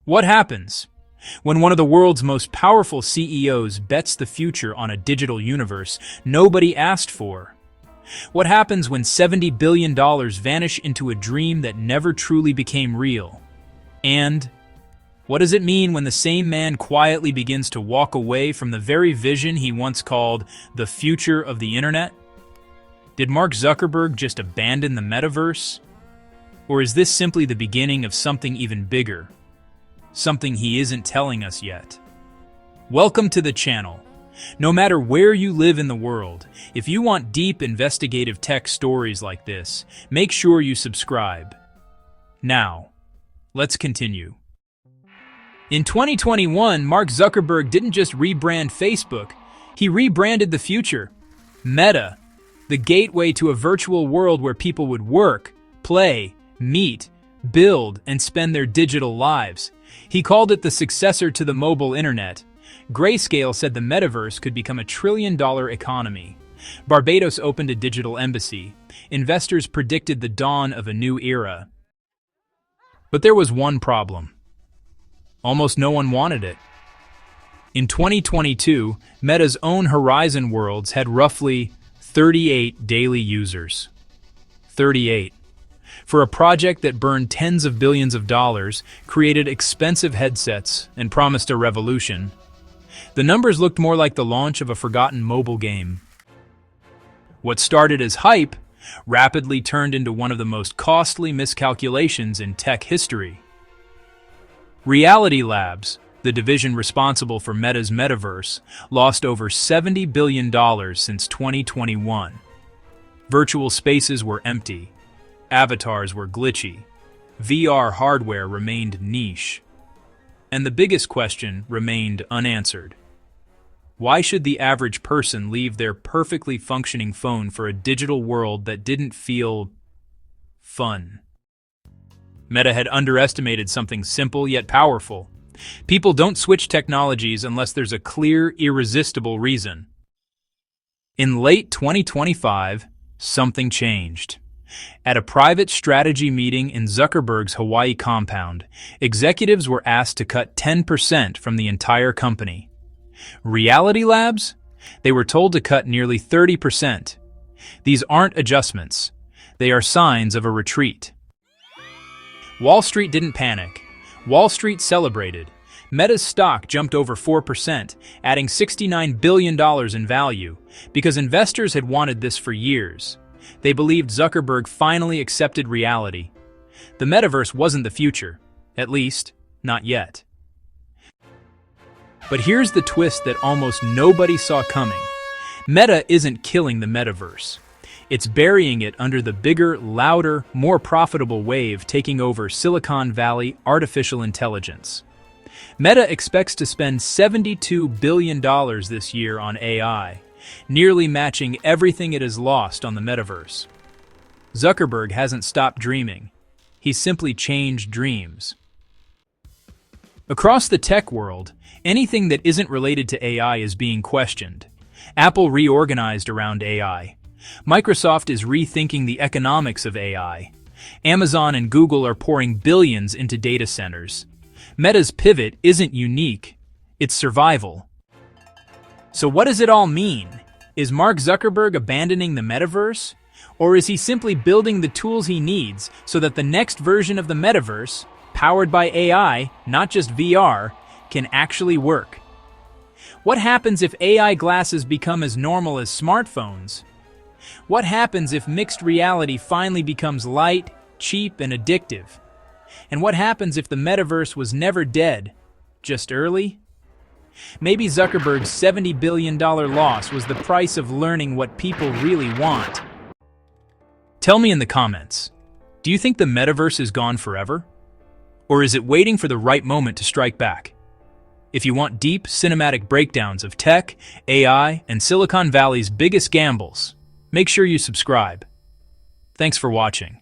What happens when one of the world's most powerful CEOs bets the future on a digital universe nobody asked for? What happens when $70 billion vanish into a dream that never truly became real? And what does it mean when the same man quietly begins to walk away from the very vision he once called the future of the internet? Did Mark Zuckerberg just abandon the metaverse? Or is this simply the beginning of something even bigger? Something he isn't telling us yet. Welcome to the channel. No matter where you live in the world, if you want deep investigative tech stories like this, make sure you subscribe. Now, let's continue. In 2021, Mark Zuckerberg didn't just rebrand Facebook, he rebranded the future. Meta, the gateway to a virtual world where people would work, play, meet, build, and spend their digital lives. He called it the successor to the mobile internet. Grayscale said the metaverse could become a trillion-dollar economy. Barbados opened a digital embassy. Investors predicted the dawn of a new era. But there was one problem. Almost no one wanted it. In 2022, Meta's own Horizon Worlds had roughly 38 daily users. 38. For a project that burned tens of billions of dollars, created expensive headsets, and promised a revolution, the numbers looked more like the launch of a forgotten mobile game. What started as hype rapidly turned into one of the most costly miscalculations in tech history. Reality Labs, the division responsible for Meta's metaverse, lost over $70 billion since 2021. Virtual spaces were empty. Avatars were glitchy. VR hardware remained niche. And the biggest question remained unanswered. Why should the average person leave their perfectly functioning phone for a digital world that didn't feel fun? Meta had underestimated something simple yet powerful. People don't switch technologies unless there's a clear, irresistible reason. In late 2025, something changed. At a private strategy meeting in Zuckerberg's Hawaii compound, executives were asked to cut 10% from the entire company. Reality Labs? They were told to cut nearly 30%. These aren't adjustments. They are signs of a retreat. Wall Street didn't panic. Wall Street celebrated. Meta's stock jumped over 4%, adding $69 billion in value, because investors had wanted this for years. They believed Zuckerberg finally accepted reality. The metaverse wasn't the future, at least, not yet. But here's the twist that almost nobody saw coming. Meta isn't killing the metaverse. It's burying it under the bigger, louder, more profitable wave taking over Silicon Valley artificial intelligence. Meta expects to spend $72 billion this year on AI, nearly matching everything it has lost on the metaverse. Zuckerberg hasn't stopped dreaming. He's simply changed dreams. Across the tech world, anything that isn't related to AI is being questioned. Apple reorganized around AI. Microsoft is rethinking the economics of AI. Amazon and Google are pouring billions into data centers. Meta's pivot isn't unique, it's survival. So what does it all mean? Is Mark Zuckerberg abandoning the metaverse? Or is he simply building the tools he needs so that the next version of the metaverse, powered by AI, not just VR, can actually work? What happens if AI glasses become as normal as smartphones? What happens if mixed reality finally becomes light, cheap, and addictive? And what happens if the metaverse was never dead, just early? Maybe Zuckerberg's $70 billion loss was the price of learning what people really want. Tell me in the comments, do you think the metaverse is gone forever? Or is it waiting for the right moment to strike back? If you want deep, cinematic breakdowns of tech, AI, and Silicon Valley's biggest gambles, make sure you subscribe. Thanks for watching.